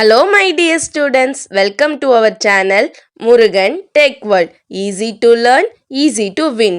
Hello my dear students, welcome to our channel Murugan Tech World. Easy to learn, easy to win.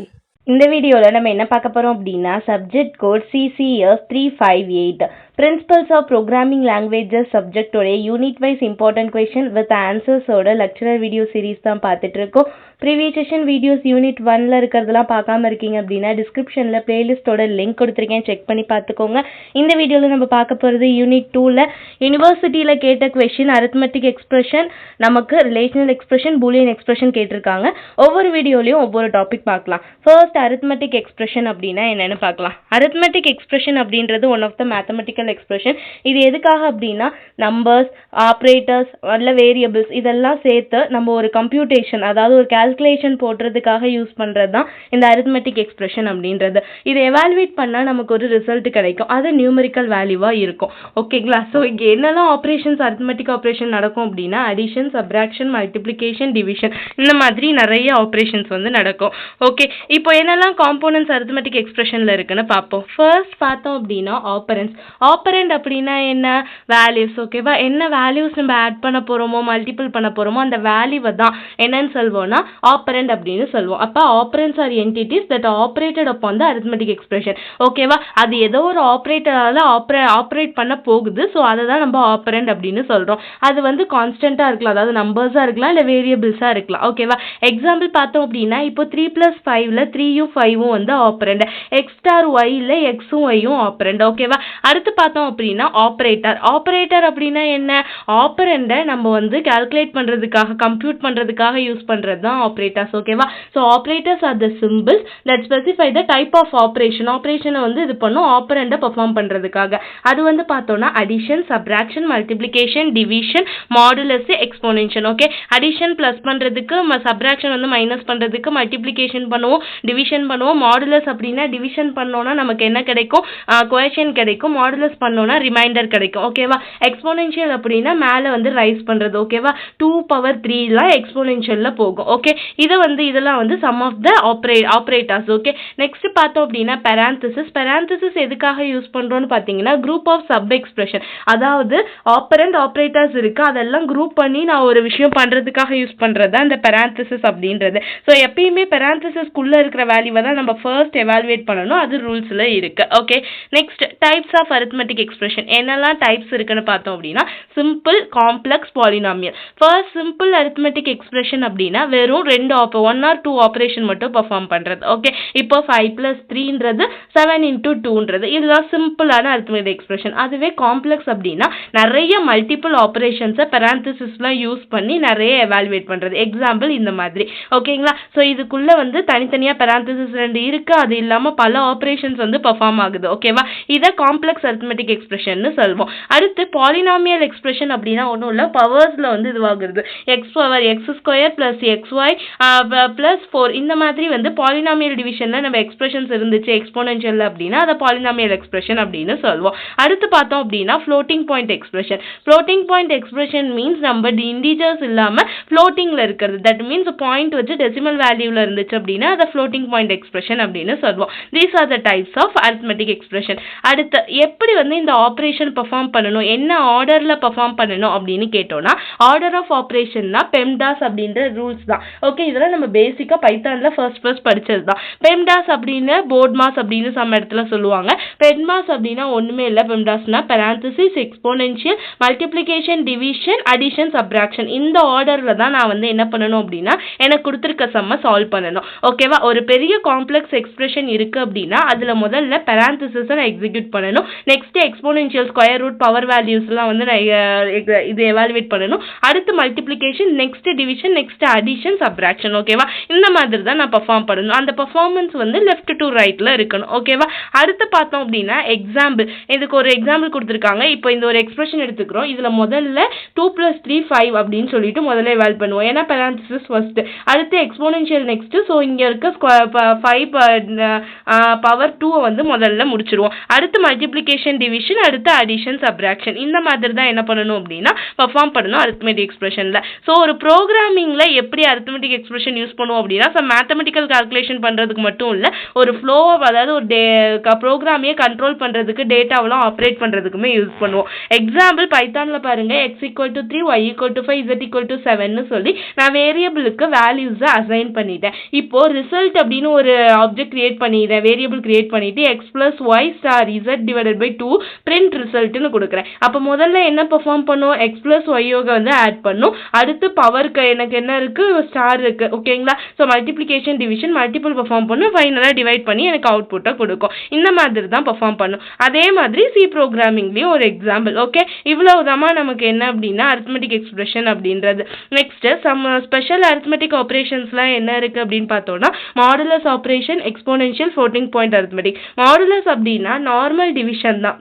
இந்த வீடியோவில் நம்ம என்ன பார்க்க போகிறோம் அப்படின்னா subject code CCS 358 principles of programming languages சப்ஜெக்டோடைய unit wise important question with ஆன்சர்ஸோட lecturer video series தான் பார்த்துட்டு இருக்கோம். ப்ரீவியஸ் செஷன் வீடியோஸ் யூனிட் 1ல் இருக்கிறதெல்லாம் பார்க்காம இருக்கீங்க அப்படின்னா டிஸ்கிரிப்ஷனில் பிளேலிஸ்ட்டோட லிங்க் கொடுத்துருக்கேன், செக் பண்ணி பார்த்துக்கோங்க. இந்த வீடியோவில் நம்ம பார்க்க போகிறது யூனிட் 2ல் யூனிவர்சிட்டியில் கேட்ட கொஷின் அரித்மெட்டிக் எக்ஸ்பிரஷன், நமக்கு ரிலேஷனல் எக்ஸ்பிரஷன், பூலியன் எக்ஸ்பிரஷன் கேட்டிருக்காங்க. ஒவ்வொரு வீடியோலையும் ஒவ்வொரு டாபிக் பார்க்கலாம். ஃபர்ஸ்ட் அரித்மெட்டிக் எக்ஸ்பிரஷன் அப்படின்னா என்னன்னு பார்க்கலாம். அரித்மெட்டிக் எக்ஸ்பிரஷன் அப்படின்றது one of the mathematical expression. இது எதுக்காக அப்படின்னா நம்பர்ஸ், ஆப்ரேட்டர்ஸ் அல்ல வேரியபிள்ஸ் இதெல்லாம் சேர்த்து நம்ம ஒரு கம்ப்யூட்டேஷன், அதாவது ஒரு கால்குலேஷன் போடுறதுக்காக யூஸ் பண்ணுறது தான் இந்த அரித்மெட்டிக் எக்ஸ்பிரஷன் அப்படின்றது. இதை எவாலுவேட் பண்ணால் நமக்கு ஒரு ரிசல்ட் கிடைக்கும், அது நியூமரிக்கல் வேல்யூவாக இருக்கும். ஓகேங்களா? ஸோ இங்கே என்னெல்லாம் ஆப்ரேஷன்ஸ் அரித்மெட்டிக் ஆப்ரேஷன் நடக்கும் அப்படின்னா அடிஷன், சப்ராக்ஷன், மல்டிப்ளிகேஷன், டிவிஷன், இந்த மாதிரி நிறைய ஆப்ரேஷன்ஸ் வந்து நடக்கும். ஓகே, இப்போ என்னெல்லாம் காம்போனன்ட்ஸ் அரித்மெட்டிக் எக்ஸ்பிரஷனில் இருக்குன்னு பார்ப்போம். ஃபர்ஸ்ட் பார்த்தோம் அப்படின்னா ஆப்பரன்ஸ். ஆப்பரண்ட் அப்படின்னா என்ன? வேல்யூஸ். ஓகேவா? என்ன வேல்யூஸ் நம்ம ஆட் பண்ண போகிறோமோ, மல்டிபிள் பண்ண போகிறோமோ அந்த வேல்யூவை தான் என்னன்னு சொல்வோம்னா ஆப்பரண்ட் அப்படின்னு சொல்லுவோம். அப்போ operands are entities that operated upon the arithmetic expression. ஓகேவா? அது ஏதோ ஒரு ஆப்ரேட்டரால் ஆப்ரேட் பண்ண போகுது. ஸோ அதை தான் நம்ம ஆப்பரண்ட் அப்படின்னு சொல்கிறோம். அது வந்து கான்ஸ்டண்ட்டாக இருக்கலாம், அதாவது நம்பர்ஸாக இருக்கலாம், இல்லை வேரியபிள்ஸாக இருக்கலாம். ஓகேவா? எக்ஸாம்பிள் பார்த்தோம் அப்படின்னா இப்போ 3+5ல் 3யும் 5ம் வந்து ஆப்பரண்ட், எக்ஸ் ஸ்டார் ஒய்யில் எக்ஸும் ஒய்யும் ஆப்பரண்ட். ஓகேவா? அடுத்து பார்த்தோம் அப்படின்னா ஆப்ரேட்டர். ஆப்ரேட்டர் அப்படின்னா என்ன? ஆப்பரண்டை நம்ம வந்து கால்குலேட் பண்ணுறதுக்காக, கம்ப்யூட் பண்ணுறதுக்காக யூஸ் பண்ணுறது தான் ஆப்ரேட்டர்ஸ். ஓகேவா? So operators are the symbols that specify the type of operation. ஆப்ரேஷனை வந்து இது பண்ணும் ஆப்பரண்டை பெர்ஃபார்ம் பண்ணுறதுக்காக. அது வந்து பார்த்தோம்னா addition, subtraction, multiplication, division, modulus, exponential. Okay, addition plus பண்ணுறதுக்கு, சப்ராக்ஷன் வந்து மைனஸ் பண்ணுறதுக்கு, மல்டிப்ளிகேஷன் பண்ணுவோம், டிவிஷன் பண்ணுவோம். மாடுலஸ் அப்படின்னா டிவிஷன் பண்ணோன்னா நமக்கு என்ன கிடைக்கும்? கோஎஃபிஷியன்ட் கிடைக்கும். மாடுலஸ் பண்ணோன்னா ரிமைண்டர் கிடைக்கும். ஓகேவா? எக்ஸ்போனென்ஷியல் அப்படின்னா மேலே வந்து ரைஸ் பண்ணுறது. ஓகேவா? 2^3லாம் எக்ஸ்போனென்ஷியலில் போகும். ஓகே, இதெல்லாம் வந்து some of the operators. Okay, next பார்த்தோம் அப்படின்னா பெராந்திசிஸ். பெராந்திசிஸ் எதுக்காக யூஸ் பண்ணுறோன்னு பார்த்தீங்கன்னா குரூப் ஆஃப் சப் எக்ஸ்பிரஷன், அதாவது ஆப்பரண்ட் ஆப்ரேட்டர்ஸ் இருக்கு, அதெல்லாம் குரூப் பண்ணி நான் ஒரு விஷயம் பண்ணுறதுக்காக யூஸ் பண்ணுறது தான் இந்த பெராந்திசிஸ் அப்படின்றது. ஸோ எப்பயுமே பெராந்திசிஸ்க்குள்ளே இருக்கிற வேல்யூவை தான் நம்ம ஃபர்ஸ்ட் எவாலுவேட் பண்ணணும், அது ரூல்ஸில் இருக்கு. Okay, next types of arithmetic expression. என்னெல்லாம் டைப்ஸ் இருக்குன்னு பார்த்தோம் அப்படின்னா simple, complex, polynomial. First simple arithmetic expression அப்படின்னா வெறும் 1 or 2 ஆப்ரேஷன் மட்டும் பெர்ஃபார்ம் பண்ணுறது. ஓகே, இப்போ 5+3ன்றது 7×2ன்றது இதுதான் சிம்பிளான அரித்மெட்டிக் எக்ஸ்பிரஷன். அதுவே காம்ப்ளெக்ஸ் அப்படின்னா நிறைய மல்டிபிள் ஆப்ரேஷன்ஸை பெராந்திசிஸ்லாம் யூஸ் பண்ணி நிறைய எவாலுவேட் பண்ணுறது. எக்ஸாம்பிள் இந்த மாதிரி. ஓகேங்களா? ஸோ இதுக்குள்ளே வந்து தனித்தனியாக பெராந்திசிஸ் 2 இருக்கு, அது இல்லாமல் பல ஆப்ரேஷன்ஸ் வந்து பெர்ஃபார்ம் ஆகுது. ஓகேவா? இதை காம்ப்ளெக்ஸ் அரித்மெட்டிக் எக்ஸ்பிரஷன் சொல்வோம். அடுத்து பாலினாமியல் எக்ஸ்பிரஷன் அப்படின்னா ஒன்றும் இல்லை, பவர்ஸில் வந்து இதுவாகிறது. x² + xy + 4 இந்த மாதிரி வந்து பாலினாமியல் டிவிஷனில் நம்ம எக்ஸ்பிரஷன்ஸ் இருந்துச்சு எக்ஸ்போனென்ஷியல் அப்படின்னா அதை பாலினாமியல் எக்ஸ்பிரஷன் அப்படின்னு சொல்வோம். அடுத்து பார்த்தோம் அப்படின்னா floating point expression. Floating point expression means நம்ம இண்டீஜர்ஸ் இல்லாமல் ஃப்ளோட்டிங்கில் இருக்கிறது. தட் மீன்ஸ் பாயிண்ட் வச்சு டெசிமல் வேல்யூவில் இருந்துச்சு அப்படின்னா அதை ஃப்ளோட்டிங் பாயிண்ட் எக்ஸ்பிரஷன் அப்படின்னு சொல்வோம். These are the types of arithmetic expression. அடுத்து எப்படி வந்து இந்த ஆப்ரேஷன் பெர்ஃபார்ம் பண்ணணும், என்ன ஆர்டரில் பெர்ஃபார்ம் பண்ணணும் அப்படின்னு கேட்டோம்னா ஆர்டர் ஆஃப் ஆப்ரேஷன்னா பெம்டாஸ் அப்படின்ற ரூல்ஸ் தான். ஓகே, இதெல்லாம் நம்ம பேசிக்காக பைத்தானில் ஃபர்ஸ்ட் படித்தது தான். பெம்டாஸ் அப்படின்னு போர்ட் மாஸ் அப்படின்னு சம் இடத்துல சொல்லுவாங்க. பெம்டாஸ் அப்படின்னா ஒன்றுமே இல்லை. பெம்டாஸ்னா parenthesis, exponential, multiplication, division, addition, subtraction இந்த ஆர்டரில் தான் நான் வந்து என்ன பண்ணணும் அப்படின்னா எனக்கு கொடுத்துருக்க சம்மை சால்வ் பண்ணணும். ஓகேவா? ஒரு பெரிய காம்ப்ளெக்ஸ் எக்ஸ்பிரஷன் இருக்குது அப்படின்னா அதில் முதல்ல பெராந்திசிஸை நான் எக்ஸிக்யூட் பண்ணணும். Next exponential, square root, power வேல்யூஸ்லாம் வந்து நான் இது எவாலுவேட் பண்ணணும். அடுத்து multiplication, next division, next addition, subtraction. ஓகேவா? இந்த மாதிரி தான் நான் பெர்ஃபார்ம் பண்ணணும். அந்த பெர்ஃபார்மன்ஸ் வந்து லெஃப்ட் டு ரைட்டில் இருக்கணும். ஓகேவா? அடுத்து பார்த்தோம் அப்படின்னா எக்ஸாம்பிள். இதுக்கு ஒரு எக்ஸாம்பிள் கொடுத்துருக்காங்க. இப்போ இந்த ஒரு எக்ஸ்பிரஷன் எடுத்துக்கிறோம். இதில் முதல்ல 2+3 5 அப்படின்னு சொல்லிட்டு முதல்ல எவால்வ் பண்ணுவோம், ஏன்னா பெராந்திசிஸ் ஃபர்ஸ்ட். அடுத்து எக்ஸ்போனென்ஷியல் நெக்ஸ்ட். ஸோ இங்கே இருக்க 5 பவர் 2 வந்து முதல்ல முடிச்சிருவோம். அடுத்து மல்டிப்ளிகேஷன், டிவிஷன், அடுத்து அடிஷன், சப்ராக்ஷன். இந்த மாதிரி தான் என்ன பண்ணணும் அப்படின்னா பெர்ஃபார்ம் பண்ணணும் அரித்மெட்டிக் எக்ஸ்பிரஷன்ல. ஸோ ஒரு ப்ரோக்ராமிங்ல எப்படி அரித்மெட்டிக் எக்ஸ்பிரஷன் யூஸ் பண்ணுவோம் அப்படின்னா மேத்தமெட்டிக்கல் கால்குலேஷன் பண்றதுக்கு மட்டும் இல்ல, ஒரு ஃப்ளோ, அதாவது ஒரு ப்ரோக்ராமையே கண்ட்ரோல் பண்றதுக்கு, டேட்டாவெல்லாம் ஆப்ரேட் பண்றதுக்குமே யூஸ் பண்ணுவோம். எக்ஸாம்பிள் பைத்தான்ல பாருங்க, x = 3, y = 5, z = 7 சொல்லி நான் வேரியபிளுக்கு வேல்யூஸ் அசைன் பண்ணிட்டேன். இப்போ ரிசல்ட் அப்படின்னு ஒரு ஆப்ஜெக்ட் கிரியேட் பண்ணிட்டேன், வேரியபிள் கிரியேட் பண்ணிட்டு x + y * z / 2 print ரிசல்ட்னு கொடுக்குறேன். அப்போ முதல்ல என்ன பெர்ஃபார்ம் பண்ணும், x + y வந்து ஆட் பண்ணும். அடுத்து பவருக்கு எனக்கு என்ன இருக்கு, ஸ்டார் இருக்கு. ஓகேங்களா? So multiplication, division, multiple perform பண்ணும், ஃபைனலாக டிவைட் பண்ணி எனக்கு அவுட்புட்டை கொடுக்கும். இந்த மாதிரி தான் பெர்ஃபார்ம் பண்ணும். அதே மாதிரி சி ப்ரோக்ராமிங்லேயும் ஒரு எக்ஸாம்பிள். ஓகே, இவ்வளவுதான் நமக்கு என்ன அப்படின்னா அரித்மெட்டிக் எக்ஸ்பிரஷன் அப்படின்றது. நெக்ஸ்ட் சம் ஸ்பெஷல் அரித்மெட்டிக் ஆப்ரேஷன்ஸ்லாம் என்ன இருக்கு அப்படின்னு பார்த்தோம்னா modulus operation, exponential, floating point arithmetic. Modulus அப்படின்னா நார்மல் டிவிஷன் தான்.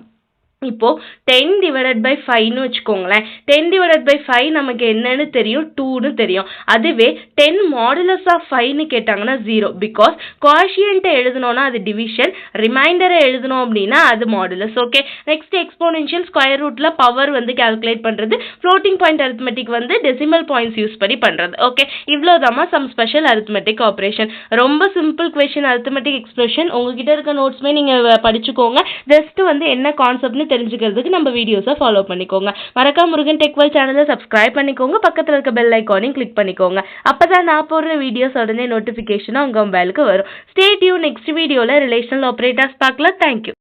இப்போ 10/5ன்னு வச்சுக்கோங்களேன். 10/5 நமக்கு என்னன்னு தெரியும், 2ன்னு தெரியும். அதுவே 10 மாடுலஸ் ஆஃப் 5ன்னு கேட்டாங்கன்னா 0. பிகாஸ் கோஷியன்ட்டை எழுதணும்னா அது டிவிஷன், ரிமைண்டரை எழுதணும் அப்படின்னா அது modulus. Okay, next exponential, square ரூட்ல பவர் வந்து கால்குலேட் பண்றது. ஃப்ளோட்டிங் பாயிண்ட் அரித்மெட்டிக் வந்து டெசிமல் பாயிண்ட்ஸ் யூஸ் பண்ணி பண்றது. ஓகே, இவ்வளோதாமா சம் ஸ்பெஷல் அரித்மெட்டிக் ஆப்ரேஷன். ரொம்ப சிம்பிள் கொஸ்டின் அரித்மெட்டிக் எக்ஸ்பிரஷன். உங்ககிட்ட இருக்க நோட்ஸ்மே நீங்க படிச்சுக்கோங்க. ஜஸ்ட் வந்து என்ன கான்செப்ட்னு தெரிஞ்சுக்கிறதுக்கு நம்ம வீடியோஸை ஃபாலோ பண்ணிக்கோங்க. மறக்காம முருகன் டெக் வேர்ல்ட் சேனலை சப்ஸ்கிரைப் பண்ணிக்கோங்க. பக்கத்தில் இருக்க பெல் ஐக்கானையும் கிளிக் பண்ணிக்கோங்க. அப்பதான் நான் போடுற வீடியோஸ் உடனே நோட்டிஃபிகேஷனாக உங்கள் மொபைலுக்கு வரும். Stay tune. நெக்ஸ்ட் வீடியோவில் ரிலேஷனல் ஆப்ரேட்டர்ஸ் பார்க்கலாம். தேங்க்யூ.